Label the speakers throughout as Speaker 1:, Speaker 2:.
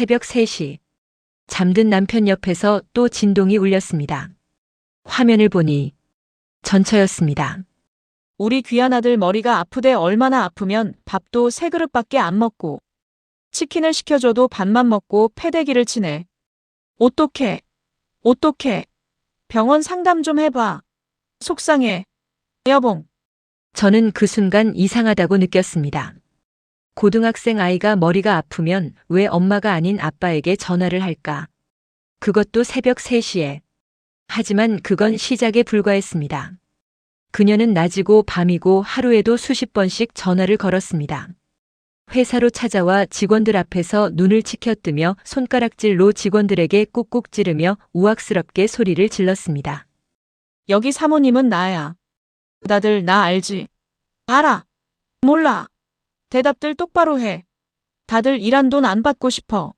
Speaker 1: 새벽 3시. 잠든 남편 옆에서 또 진동이 울렸습니다. 화면을 보니 전처였습니다.
Speaker 2: 우리 귀한 아들 머리가 아프대. 얼마나 아프면 밥도 3그릇밖에 안 먹고 치킨을 시켜줘도 밥만 먹고 패대기를 치네. 어떡해. 어떡해. 병원 상담 좀 해봐. 속상해. 여봉.
Speaker 1: 저는 그 순간 이상하다고 느꼈습니다. 고등학생 아이가 머리가 아프면 왜 엄마가 아닌 아빠에게 전화를 할까? 그것도 새벽 3시에. 하지만 그건 시작에 불과했습니다. 그녀는 낮이고 밤이고 하루에도 수십 번씩 전화를 걸었습니다. 회사로 찾아와 직원들 앞에서 눈을 치켜뜨며 손가락질로 직원들에게 꾹꾹 찌르며 우악스럽게 소리를 질렀습니다.
Speaker 2: 여기 사모님은 나야. 다들 나 알지? 알아. 몰라. 대답들 똑바로 해. 다들 일한 돈 안 받고 싶어.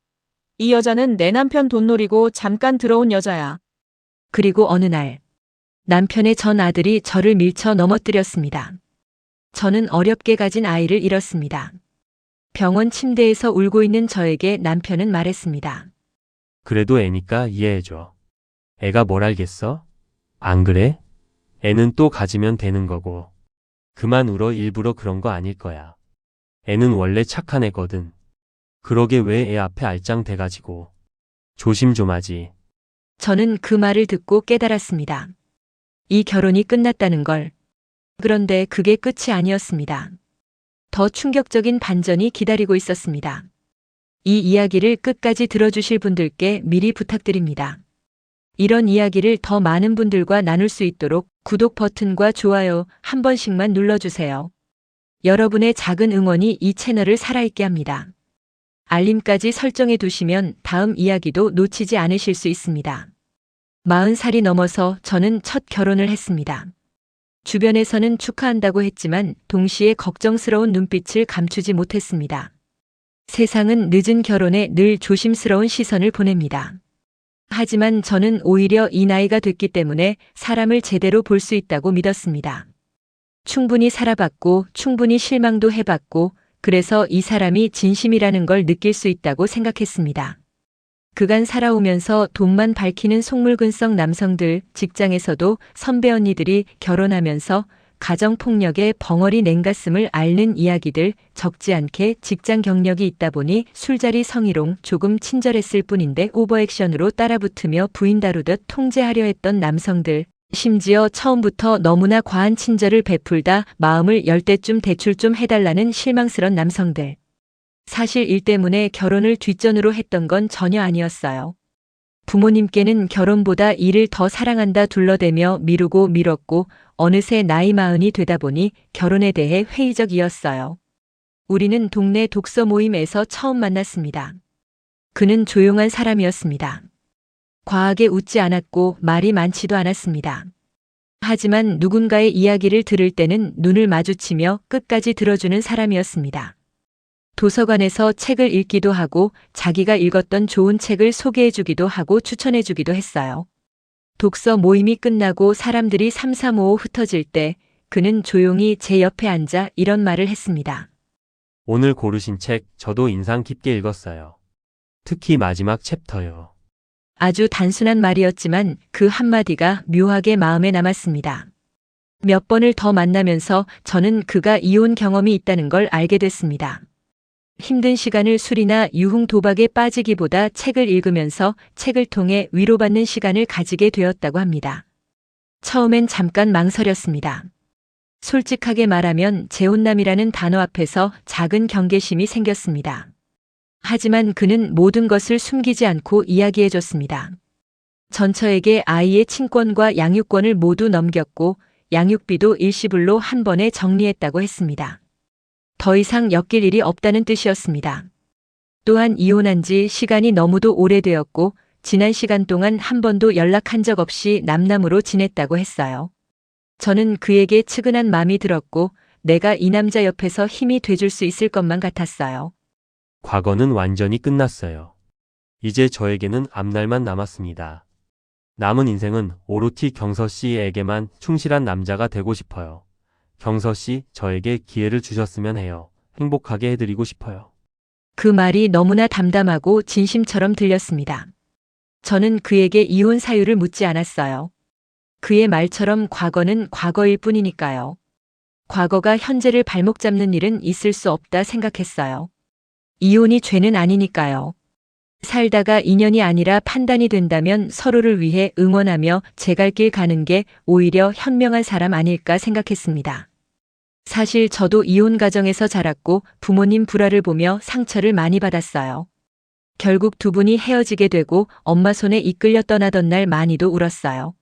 Speaker 2: 이 여자는 내 남편 돈 노리고 잠깐 들어온 여자야.
Speaker 1: 그리고 어느 날 남편의 전 아들이 저를 밀쳐 넘어뜨렸습니다. 저는 어렵게 가진 아이를 잃었습니다. 병원 침대에서 울고 있는 저에게 남편은 말했습니다.
Speaker 3: 그래도 애니까 이해해줘. 애가 뭘 알겠어? 안 그래? 애는 또 가지면 되는 거고. 그만 울어. 일부러 그런 거 아닐 거야. 애는 원래 착한 애거든. 그러게 왜 애 앞에 알짱 대가지고. 조심 좀 하지.
Speaker 1: 저는 그 말을 듣고 깨달았습니다. 이 결혼이 끝났다는 걸. 그런데 그게 끝이 아니었습니다. 더 충격적인 반전이 기다리고 있었습니다. 이 이야기를 끝까지 들어주실 분들께 미리 부탁드립니다. 이런 이야기를 더 많은 분들과 나눌 수 있도록 구독 버튼과 좋아요 한 번씩만 눌러주세요. 여러분의 작은 응원이 이 채널을 살아있게 합니다. 알림까지 설정해 두시면 다음 이야기도 놓치지 않으실 수 있습니다. 40살이 넘어서 저는 첫 결혼을 했습니다. 주변에서는 축하한다고 했지만 동시에 걱정스러운 눈빛을 감추지 못했습니다. 세상은 늦은 결혼에 늘 조심스러운 시선을 보냅니다. 하지만 저는 오히려 이 나이가 됐기 때문에 사람을 제대로 볼 수 있다고 믿었습니다. 충분히 살아봤고 충분히 실망도 해봤고 그래서 이 사람이 진심이라는 걸 느낄 수 있다고 생각했습니다. 그간 살아오면서 돈만 밝히는 속물근성 남성들, 직장에서도 선배 언니들이 결혼하면서 가정폭력의 벙어리 냉가슴을 앓는 이야기들, 적지 않게 직장 경력이 있다 보니 술자리 성희롱 조금 친절했을 뿐인데 오버액션으로 따라붙으며 부인 다루듯 통제하려 했던 남성들, 심지어 처음부터 너무나 과한 친절을 베풀다 마음을 열 때쯤 대출 좀 해달라는 실망스런 남성들. 사실 일 때문에 결혼을 뒷전으로 했던 건 전혀 아니었어요. 부모님께는 결혼보다 일을 더 사랑한다 둘러대며 미루고 미뤘고 어느새 나이 40이 되다 보니 결혼에 대해 회의적이었어요. 우리는 동네 독서 모임에서 처음 만났습니다. 그는 조용한 사람이었습니다. 과하게 웃지 않았고 말이 많지도 않았습니다. 하지만 누군가의 이야기를 들을 때는 눈을 마주치며 끝까지 들어주는 사람이었습니다. 도서관에서 책을 읽기도 하고 자기가 읽었던 좋은 책을 소개해주기도 하고 추천해주기도 했어요. 독서 모임이 끝나고 사람들이 삼삼오오 흩어질 때 그는 조용히 제 옆에 앉아 이런 말을 했습니다.
Speaker 3: 오늘 고르신 책 저도 인상 깊게 읽었어요. 특히 마지막 챕터요.
Speaker 1: 아주 단순한 말이었지만 그 한마디가 묘하게 마음에 남았습니다. 몇 번을 더 만나면서 저는 그가 이혼 경험이 있다는 걸 알게 됐습니다. 힘든 시간을 술이나 유흥 도박에 빠지기보다 책을 읽으면서 책을 통해 위로받는 시간을 가지게 되었다고 합니다. 처음엔 잠깐 망설였습니다. 솔직하게 말하면 재혼남이라는 단어 앞에서 작은 경계심이 생겼습니다. 하지만 그는 모든 것을 숨기지 않고 이야기해줬습니다. 전처에게 아이의 친권과 양육권을 모두 넘겼고 양육비도 일시불로 한 번에 정리했다고 했습니다. 더 이상 엮일 일이 없다는 뜻이었습니다. 또한 이혼한 지 시간이 너무도 오래되었고 지난 시간 동안 한 번도 연락한 적 없이 남남으로 지냈다고 했어요. 저는 그에게 측은한 마음이 들었고 내가 이 남자 옆에서 힘이 돼줄 수 있을 것만 같았어요.
Speaker 3: 과거는 완전히 끝났어요. 이제 저에게는 앞날만 남았습니다. 남은 인생은 오로지 경서 씨에게만 충실한 남자가 되고 싶어요. 경서 씨, 저에게 기회를 주셨으면 해요. 행복하게 해드리고 싶어요.
Speaker 1: 그 말이 너무나 담담하고 진심처럼 들렸습니다. 저는 그에게 이혼 사유를 묻지 않았어요. 그의 말처럼 과거는 과거일 뿐이니까요. 과거가 현재를 발목 잡는 일은 있을 수 없다 생각했어요. 이혼이 죄는 아니니까요. 살다가 인연이 아니라 판단이 된다면 서로를 위해 응원하며 제 갈 길 가는 게 오히려 현명한 사람 아닐까 생각했습니다. 사실 저도 이혼 가정에서 자랐고 부모님 불화를 보며 상처를 많이 받았어요. 결국 두 분이 헤어지게 되고 엄마 손에 이끌려 떠나던 날 많이도 울었어요.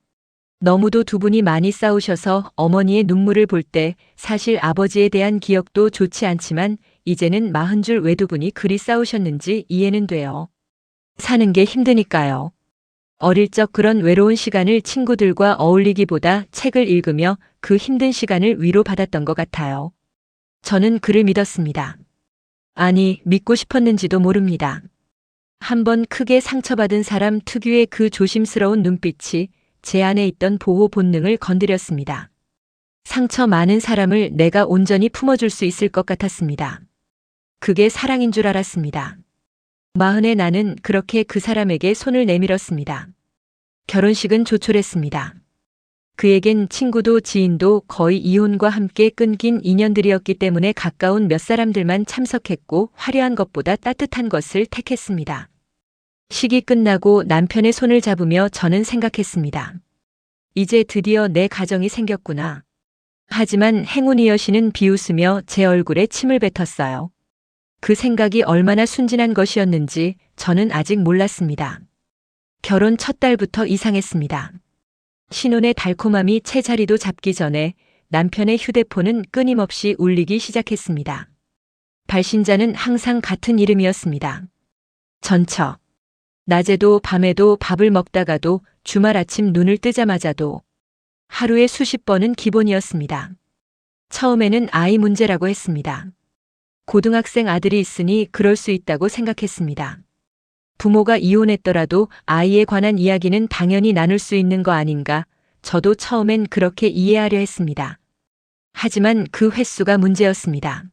Speaker 1: 너무도 두 분이 많이 싸우셔서 어머니의 눈물을 볼 때 사실 아버지에 대한 기억도 좋지 않지만 이제는 40줄 왜 두 분이 그리 싸우셨는지 이해는 돼요. 사는 게 힘드니까요. 어릴 적 그런 외로운 시간을 친구들과 어울리기보다 책을 읽으며 그 힘든 시간을 위로받았던 것 같아요. 저는 그를 믿었습니다. 아니, 믿고 싶었는지도 모릅니다. 한번 크게 상처받은 사람 특유의 그 조심스러운 눈빛이 제 안에 있던 보호 본능을 건드렸습니다. 상처 많은 사람을 내가 온전히 품어줄 수 있을 것 같았습니다. 그게 사랑인 줄 알았습니다. 마흔에 나는 그렇게 그 사람에게 손을 내밀었습니다. 결혼식은 조촐했습니다. 그에겐 친구도 지인도 거의 이혼과 함께 끊긴 인연들이었기 때문에 가까운 몇 사람들만 참석했고 화려한 것보다 따뜻한 것을 택했습니다. 식이 끝나고 남편의 손을 잡으며 저는 생각했습니다. 이제 드디어 내 가정이 생겼구나. 하지만 행운이 여신은 비웃으며 제 얼굴에 침을 뱉었어요. 그 생각이 얼마나 순진한 것이었는지 저는 아직 몰랐습니다. 결혼 첫 달부터 이상했습니다. 신혼의 달콤함이 채자리도 잡기 전에 남편의 휴대폰은 끊임없이 울리기 시작했습니다. 발신자는 항상 같은 이름이었습니다. 전처. 낮에도 밤에도 밥을 먹다가도 주말 아침 눈을 뜨자마자도 하루에 수십 번은 기본이었습니다. 처음에는 아이 문제라고 했습니다. 고등학생 아들이 있으니 그럴 수 있다고 생각했습니다. 부모가 이혼했더라도 아이에 관한 이야기는 당연히 나눌 수 있는 거 아닌가, 저도 처음엔 그렇게 이해하려 했습니다. 하지만 그 횟수가 문제였습니다.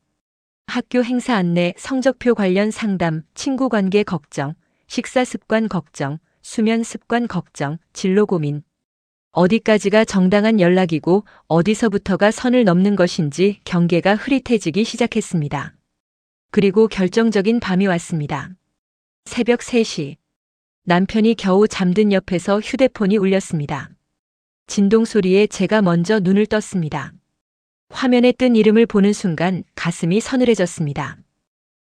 Speaker 1: 학교 행사 안내, 성적표 관련 상담, 친구 관계 걱정, 식사 습관 걱정, 수면 습관 걱정, 진로 고민. 어디까지가 정당한 연락이고 어디서부터가 선을 넘는 것인지 경계가 흐릿해지기 시작했습니다. 그리고 결정적인 밤이 왔습니다. 새벽 3시. 남편이 겨우 잠든 옆에서 휴대폰이 울렸습니다. 진동 소리에 제가 먼저 눈을 떴습니다. 화면에 뜬 이름을 보는 순간 가슴이 서늘해졌습니다.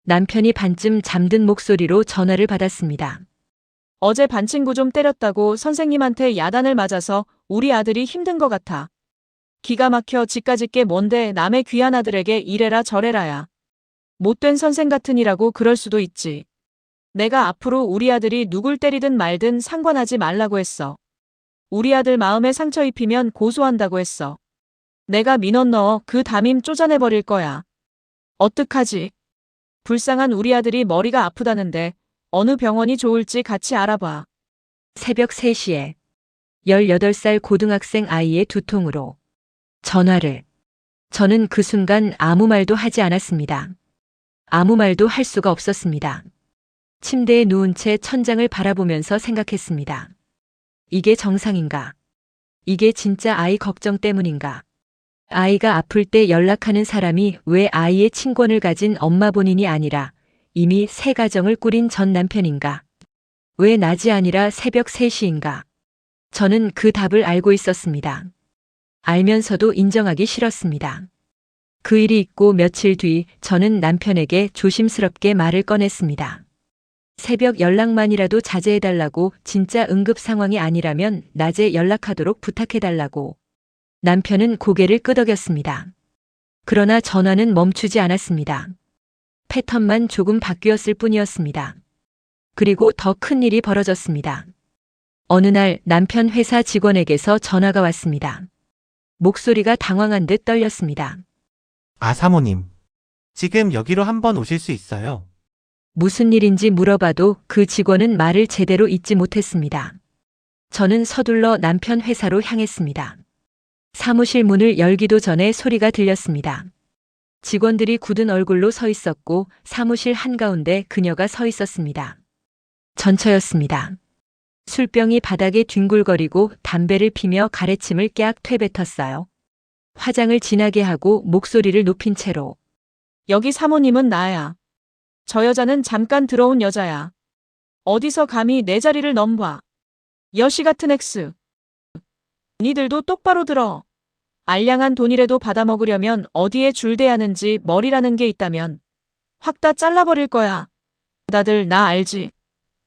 Speaker 1: 남편이 반쯤 잠든 목소리로 전화를 받았습니다.
Speaker 2: 어제 반 친구 좀 때렸다고 선생님한테 야단을 맞아서 우리 아들이 힘든 것 같아. 기가 막혀 지까짓 게 뭔데 남의 귀한 아들에게 이래라 저래라야. 못된 선생 같으니라고 그럴 수도 있지. 내가 앞으로 우리 아들이 누굴 때리든 말든 상관하지 말라고 했어. 우리 아들 마음에 상처 입히면 고소한다고 했어. 내가 민원 넣어 그 담임 쪼잔해버릴 거야. 어떡하지? 불쌍한 우리 아들이 머리가 아프다는데 어느 병원이 좋을지 같이 알아봐.
Speaker 1: 새벽 3시에 18살 고등학생 아이의 두통으로 전화를. 저는 그 순간 아무 말도 하지 않았습니다. 아무 말도 할 수가 없었습니다. 침대에 누운 채 천장을 바라보면서 생각했습니다. 이게 정상인가? 이게 진짜 아이 걱정 때문인가? 아이가 아플 때 연락하는 사람이 왜 아이의 친권을 가진 엄마 본인이 아니라 이미 새 가정을 꾸린 전 남편인가? 왜 낮이 아니라 새벽 3시인가? 저는 그 답을 알고 있었습니다. 알면서도 인정하기 싫었습니다. 그 일이 있고 며칠 뒤 저는 남편에게 조심스럽게 말을 꺼냈습니다. 새벽 연락만이라도 자제해달라고, 진짜 응급 상황이 아니라면 낮에 연락하도록 부탁해달라고. 남편은 고개를 끄덕였습니다. 그러나 전화는 멈추지 않았습니다. 패턴만 조금 바뀌었을 뿐이었습니다. 그리고 더 큰 일이 벌어졌습니다. 어느 날 남편 회사 직원에게서 전화가 왔습니다. 목소리가 당황한 듯 떨렸습니다.
Speaker 4: 아, 사모님. 지금 여기로 한번 오실 수 있어요?
Speaker 1: 무슨 일인지 물어봐도 그 직원은 말을 제대로 잇지 못했습니다. 저는 서둘러 남편 회사로 향했습니다. 사무실 문을 열기도 전에 소리가 들렸습니다. 직원들이 굳은 얼굴로 서 있었고 사무실 한가운데 그녀가 서 있었습니다. 전처였습니다. 술병이 바닥에 뒹굴거리고 담배를 피며 가래침을 깨악 퇴뱉었어요. 화장을 진하게 하고 목소리를 높인 채로
Speaker 2: 여기 사모님은 나야. 저 여자는 잠깐 들어온 여자야. 어디서 감히 내 자리를 넘봐. 여시 같은 엑스. 니들도 똑바로 들어. 알량한 돈이라도 받아먹으려면 어디에 줄대야 하는지 머리라는 게 있다면 확 다 잘라버릴 거야. 다들 나 알지?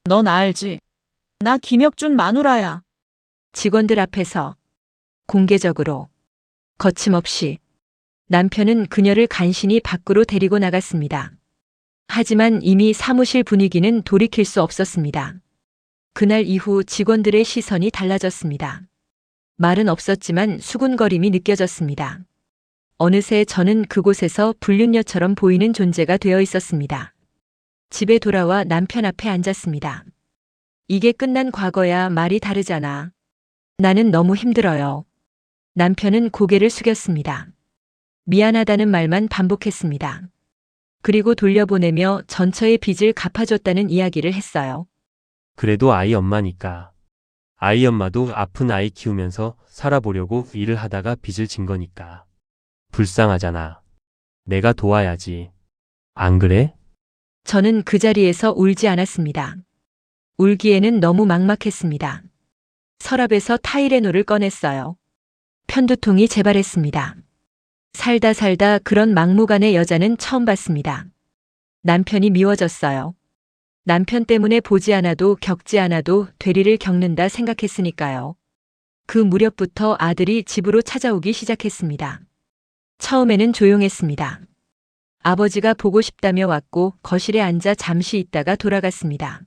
Speaker 2: 너 나 알지? 나 김혁준 마누라야.
Speaker 1: 직원들 앞에서 공개적으로 거침없이 남편은 그녀를 간신히 밖으로 데리고 나갔습니다. 하지만 이미 사무실 분위기는 돌이킬 수 없었습니다. 그날 이후 직원들의 시선이 달라졌습니다. 말은 없었지만 수군거림이 느껴졌습니다. 어느새 저는 그곳에서 불륜녀처럼 보이는 존재가 되어 있었습니다. 집에 돌아와 남편 앞에 앉았습니다. 이게 끝난 과거야. 말이 다르잖아. 나는 너무 힘들어요. 남편은 고개를 숙였습니다. 미안하다는 말만 반복했습니다. 그리고 돌려보내며 전처의 빚을 갚아줬다는 이야기를 했어요.
Speaker 3: 그래도 아이 엄마니까. 아이 엄마도 아픈 아이 키우면서 살아보려고 일을 하다가 빚을 진 거니까. 불쌍하잖아. 내가 도와야지. 안 그래?
Speaker 1: 저는 그 자리에서 울지 않았습니다. 울기에는 너무 막막했습니다. 서랍에서 타이레놀을 꺼냈어요. 편두통이 재발했습니다. 살다 살다 그런 막무가내 여자는 처음 봤습니다. 남편이 미워졌어요. 남편 때문에 보지 않아도 겪지 않아도 되리를 겪는다 생각했으니까요. 그 무렵부터 아들이 집으로 찾아오기 시작했습니다. 처음에는 조용했습니다. 아버지가 보고 싶다며 왔고 거실에 앉아 잠시 있다가 돌아갔습니다.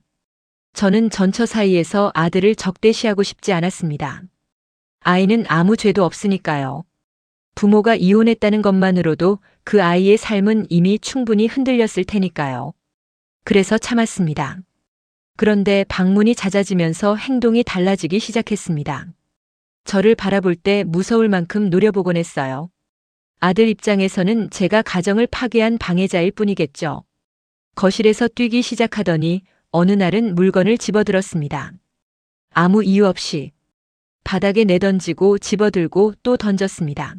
Speaker 1: 저는 전처 사이에서 아들을 적대시하고 싶지 않았습니다. 아이는 아무 죄도 없으니까요. 부모가 이혼했다는 것만으로도 그 아이의 삶은 이미 충분히 흔들렸을 테니까요. 그래서 참았습니다. 그런데 방문이 잦아지면서 행동이 달라지기 시작했습니다. 저를 바라볼 때 무서울 만큼 노려보곤 했어요. 아들 입장에서는 제가 가정을 파괴한 방해자일 뿐이겠죠. 거실에서 뛰기 시작하더니 어느 날은 물건을 집어들었습니다. 아무 이유 없이 바닥에 내던지고 집어들고 또 던졌습니다.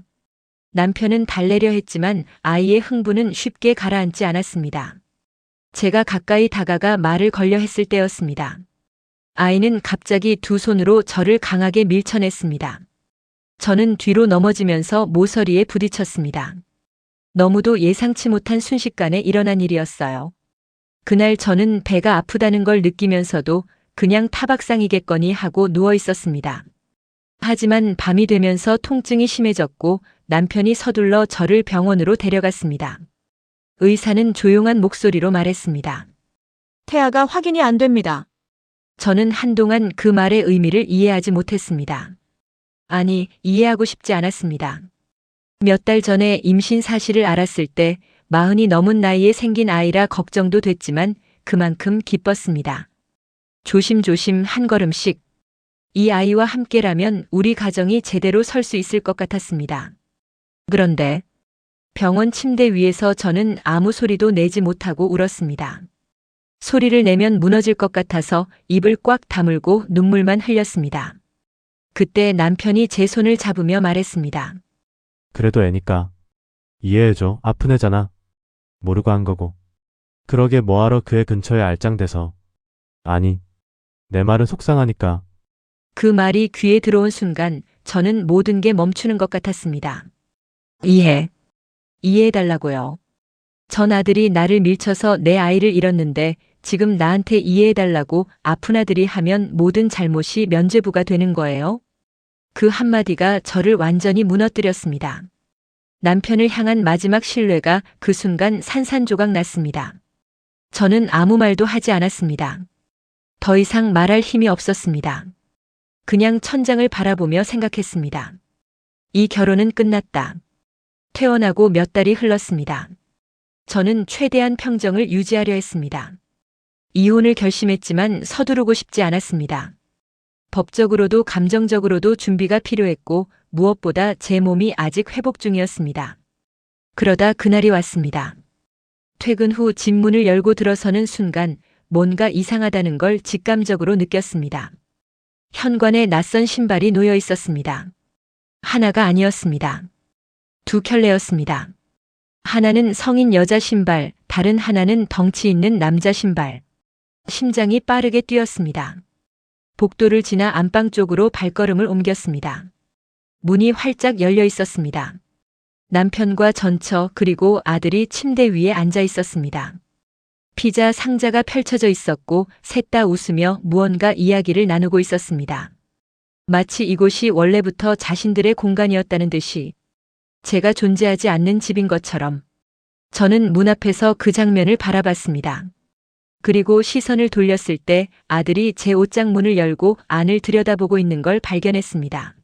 Speaker 1: 남편은 달래려 했지만 아이의 흥분은 쉽게 가라앉지 않았습니다. 제가 가까이 다가가 말을 걸려 했을 때였습니다. 아이는 갑자기 두 손으로 저를 강하게 밀쳐냈습니다. 저는 뒤로 넘어지면서 모서리에 부딪혔습니다. 너무도 예상치 못한 순식간에 일어난 일이었어요. 그날 저는 배가 아프다는 걸 느끼면서도 그냥 타박상이겠거니 하고 누워 있었습니다. 하지만 밤이 되면서 통증이 심해졌고 남편이 서둘러 저를 병원으로 데려갔습니다. 의사는 조용한 목소리로 말했습니다.
Speaker 2: 태아가 확인이 안 됩니다.
Speaker 1: 저는 한동안 그 말의 의미를 이해하지 못했습니다. 아니, 이해하고 싶지 않았습니다. 몇 달 전에 임신 사실을 알았을 때 40이 넘은 나이에 생긴 아이라 걱정도 됐지만 그만큼 기뻤습니다. 조심조심 한 걸음씩 이 아이와 함께라면 우리 가정이 제대로 설 수 있을 것 같았습니다. 그런데 병원 침대 위에서 저는 아무 소리도 내지 못하고 울었습니다. 소리를 내면 무너질 것 같아서 입을 꽉 다물고 눈물만 흘렸습니다. 그때 남편이 제 손을 잡으며 말했습니다.
Speaker 5: 그래도 애니까 이해해줘. 아픈 애잖아. 모르고 한 거고. 그러게 뭐하러 그 애 근처에 알짱대서. 아니, 내 말은 속상하니까.
Speaker 1: 그 말이 귀에 들어온 순간 저는 모든 게 멈추는 것 같았습니다. 이해해달라고요. 전 아들이 나를 밀쳐서 내 아이를 잃었는데 지금 나한테 이해해달라고 아픈 아들이 하면 모든 잘못이 면죄부가 되는 거예요? 그 한마디가 저를 완전히 무너뜨렸습니다. 남편을 향한 마지막 신뢰가 그 순간 산산조각 났습니다. 저는 아무 말도 하지 않았습니다. 더 이상 말할 힘이 없었습니다. 그냥 천장을 바라보며 생각했습니다. 이 결혼은 끝났다. 퇴원하고 몇 달이 흘렀습니다. 저는 최대한 평정을 유지하려 했습니다. 이혼을 결심했지만 서두르고 싶지 않았습니다. 법적으로도 감정적으로도 준비가 필요했고 무엇보다 제 몸이 아직 회복 중이었습니다. 그러다 그날이 왔습니다. 퇴근 후 집 문을 열고 들어서는 순간 뭔가 이상하다는 걸 직감적으로 느꼈습니다. 현관에 낯선 신발이 놓여 있었습니다. 하나가 아니었습니다. 두 켤레였습니다. 하나는 성인 여자 신발, 다른 하나는 덩치 있는 남자 신발. 심장이 빠르게 뛰었습니다. 복도를 지나 안방 쪽으로 발걸음을 옮겼습니다. 문이 활짝 열려 있었습니다. 남편과 전처 그리고 아들이 침대 위에 앉아 있었습니다. 피자 상자가 펼쳐져 있었고 셋 다 웃으며 무언가 이야기를 나누고 있었습니다. 마치 이곳이 원래부터 자신들의 공간이었다는 듯이 제가 존재하지 않는 집인 것처럼 저는 문 앞에서 그 장면을 바라봤습니다. 그리고 시선을 돌렸을 때 아들이 제 옷장 문을 열고 안을 들여다보고 있는 걸 발견했습니다.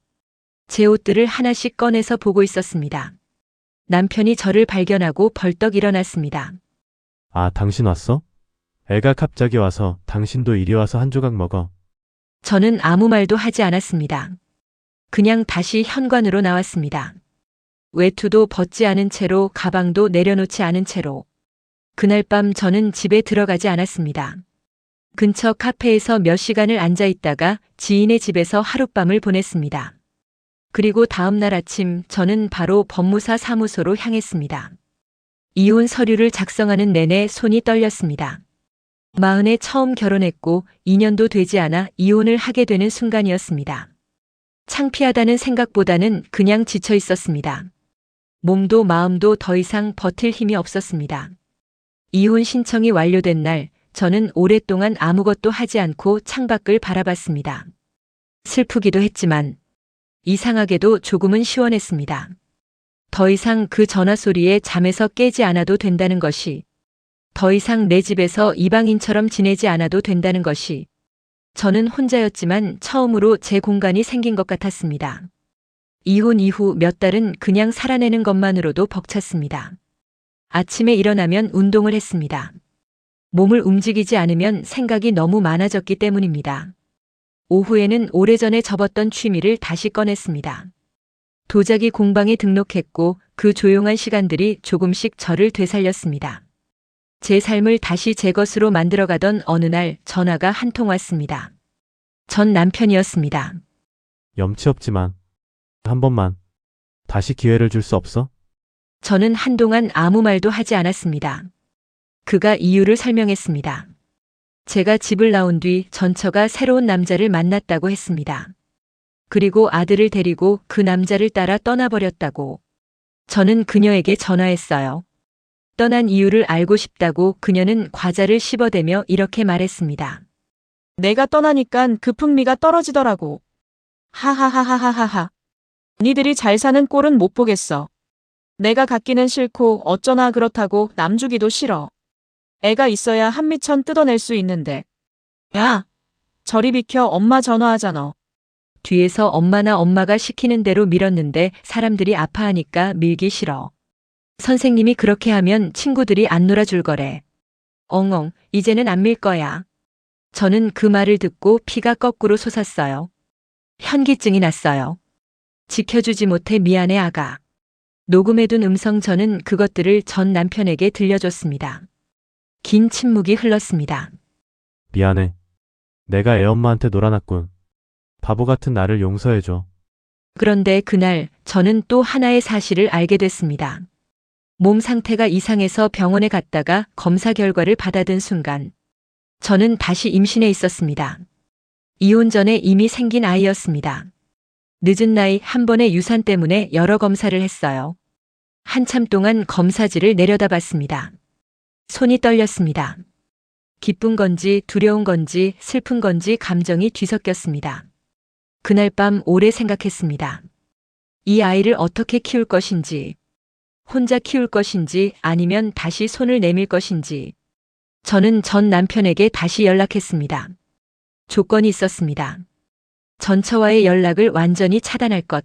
Speaker 1: 제 옷들을 하나씩 꺼내서 보고 있었습니다. 남편이 저를 발견하고 벌떡 일어났습니다.
Speaker 5: 아, 당신 왔어? 애가 갑자기 와서 당신도 이리 와서 한 조각 먹어.
Speaker 1: 저는 아무 말도 하지 않았습니다. 그냥 다시 현관으로 나왔습니다. 외투도 벗지 않은 채로 가방도 내려놓지 않은 채로 그날 밤 저는 집에 들어가지 않았습니다. 근처 카페에서 몇 시간을 앉아 있다가 지인의 집에서 하룻밤을 보냈습니다. 그리고 다음 날 아침 저는 바로 법무사 사무소로 향했습니다. 이혼 서류를 작성하는 내내 손이 떨렸습니다. 40에 처음 결혼했고 2년도 되지 않아 이혼을 하게 되는 순간이었습니다. 창피하다는 생각보다는 그냥 지쳐 있었습니다. 몸도 마음도 더 이상 버틸 힘이 없었습니다. 이혼 신청이 완료된 날 저는 오랫동안 아무것도 하지 않고 창밖을 바라봤습니다. 슬프기도 했지만 이상하게도 조금은 시원했습니다. 더 이상 그 전화 소리에 잠에서 깨지 않아도 된다는 것이, 더 이상 내 집에서 이방인처럼 지내지 않아도 된다는 것이, 저는 혼자였지만 처음으로 제 공간이 생긴 것 같았습니다. 이혼 이후 몇 달은 그냥 살아내는 것만으로도 벅찼습니다. 아침에 일어나면 운동을 했습니다. 몸을 움직이지 않으면 생각이 너무 많아졌기 때문입니다. 오후에는 오래전에 접었던 취미를 다시 꺼냈습니다. 도자기 공방에 등록했고 그 조용한 시간들이 조금씩 저를 되살렸습니다. 제 삶을 다시 제 것으로 만들어가던 어느 날 전화가 한 통 왔습니다. 전 남편이었습니다.
Speaker 5: 염치 없지만 한 번만 다시 기회를 줄 수 없어?
Speaker 1: 저는 한동안 아무 말도 하지 않았습니다. 그가 이유를 설명했습니다. 제가 집을 나온 뒤 전처가 새로운 남자를 만났다고 했습니다. 그리고 아들을 데리고 그 남자를 따라 떠나버렸다고. 저는 그녀에게 전화했어요. 떠난 이유를 알고 싶다고 그녀는 과자를 씹어대며 이렇게 말했습니다.
Speaker 2: 내가 떠나니깐 그 풍미가 떨어지더라고. 하하하하하하하. 니들이 잘 사는 꼴은 못 보겠어. 내가 갖기는 싫고 어쩌나 그렇다고 남 주기도 싫어. 애가 있어야 한미천 뜯어낼 수 있는데. 야, 저리 비켜. 엄마 전화하잖아.
Speaker 1: 뒤에서 엄마나 엄마가 시키는 대로 밀었는데 사람들이 아파하니까 밀기 싫어. 선생님이 그렇게 하면 친구들이 안 놀아줄 거래. 엉엉, 이제는 안 밀 거야. 저는 그 말을 듣고 피가 거꾸로 솟았어요. 현기증이 났어요. 지켜주지 못해 미안해 아가. 녹음해둔 음성 저는 그것들을 전 남편에게 들려줬습니다. 긴 침묵이 흘렀습니다.
Speaker 5: 미안해. 내가 애엄마한테 놀아놨군. 바보 같은 나를 용서해줘.
Speaker 1: 그런데 그날 저는 또 하나의 사실을 알게 됐습니다. 몸 상태가 이상해서 병원에 갔다가 검사 결과를 받아든 순간 저는 다시 임신해 있었습니다. 이혼 전에 이미 생긴 아이였습니다. 늦은 나이 한 번의 유산 때문에 여러 검사를 했어요. 한참 동안 검사지를 내려다봤습니다. 손이 떨렸습니다. 기쁜 건지 두려운 건지 슬픈 건지 감정이 뒤섞였습니다. 그날 밤 오래 생각했습니다. 이 아이를 어떻게 키울 것인지, 혼자 키울 것인지 아니면 다시 손을 내밀 것인지. 저는 전 남편에게 다시 연락했습니다. 조건이 있었습니다. 전처와의 연락을 완전히 차단할 것.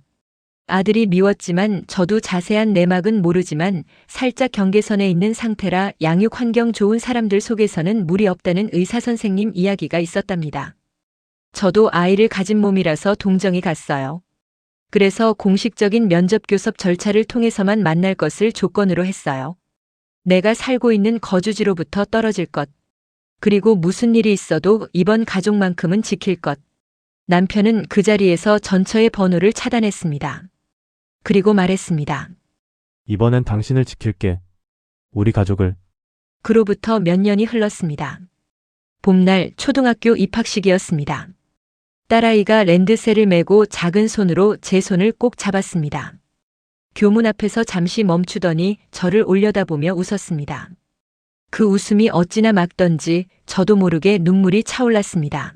Speaker 1: 아들이 미웠지만 저도 자세한 내막은 모르지만 살짝 경계선에 있는 상태라 양육 환경 좋은 사람들 속에서는 무리 없다는 의사 선생님 이야기가 있었답니다. 저도 아이를 가진 몸이라서 동정이 갔어요. 그래서 공식적인 면접 교섭 절차를 통해서만 만날 것을 조건으로 했어요. 내가 살고 있는 거주지로부터 떨어질 것. 그리고 무슨 일이 있어도 이번 가족만큼은 지킬 것. 남편은 그 자리에서 전처의 번호를 차단했습니다. 그리고 말했습니다.
Speaker 5: 이번엔 당신을 지킬게. 우리 가족을.
Speaker 1: 그로부터 몇 년이 흘렀습니다. 봄날 초등학교 입학식이었습니다. 딸아이가 랜드셀을 메고 작은 손으로 제 손을 꼭 잡았습니다. 교문 앞에서 잠시 멈추더니 저를 올려다보며 웃었습니다. 그 웃음이 어찌나 맑던지 저도 모르게 눈물이 차올랐습니다.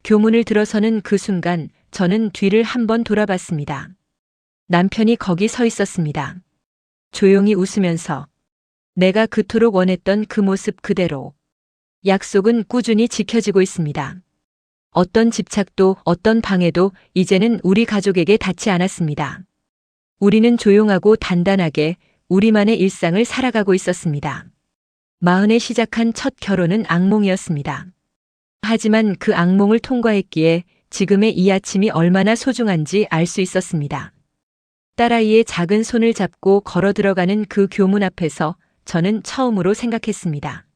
Speaker 1: 교문을 들어서는 그 순간 저는 뒤를 한번 돌아봤습니다. 남편이 거기 서 있었습니다. 조용히 웃으면서 내가 그토록 원했던 그 모습 그대로. 약속은 꾸준히 지켜지고 있습니다. 어떤 집착도 어떤 방해도 이제는 우리 가족에게 닿지 않았습니다. 우리는 조용하고 단단하게 우리만의 일상을 살아가고 있었습니다. 40에 시작한 첫 결혼은 악몽이었습니다. 하지만 그 악몽을 통과했기에 지금의 이 아침이 얼마나 소중한지 알 수 있었습니다. 딸아이의 작은 손을 잡고 걸어 들어가는 그 교문 앞에서 저는 처음으로 생각했습니다.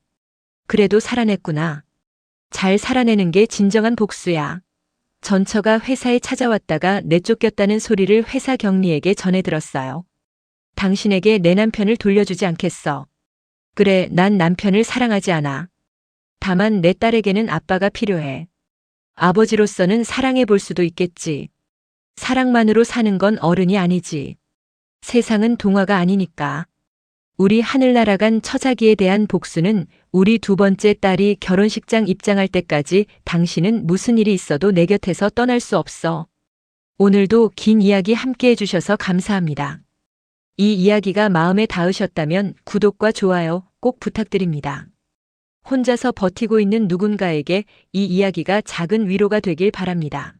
Speaker 1: 그래도 살아냈구나. 잘 살아내는 게 진정한 복수야. 전처가 회사에 찾아왔다가 내쫓겼다는 소리를 회사 경리에게 전해 들었어요. 당신에게 내 남편을 돌려주지 않겠어. 그래, 난 남편을 사랑하지 않아. 다만 내 딸에게는 아빠가 필요해. 아버지로서는 사랑해 볼 수도 있겠지. 사랑만으로 사는 건 어른이 아니지. 세상은 동화가 아니니까. 우리 하늘 날아간 처자기에 대한 복수는 우리 두 번째 딸이 결혼식장 입장할 때까지 당신은 무슨 일이 있어도 내 곁에서 떠날 수 없어. 오늘도 긴 이야기 함께 해주셔서 감사합니다. 이 이야기가 마음에 닿으셨다면 구독과 좋아요 꼭 부탁드립니다. 혼자서 버티고 있는 누군가에게 이 이야기가 작은 위로가 되길 바랍니다.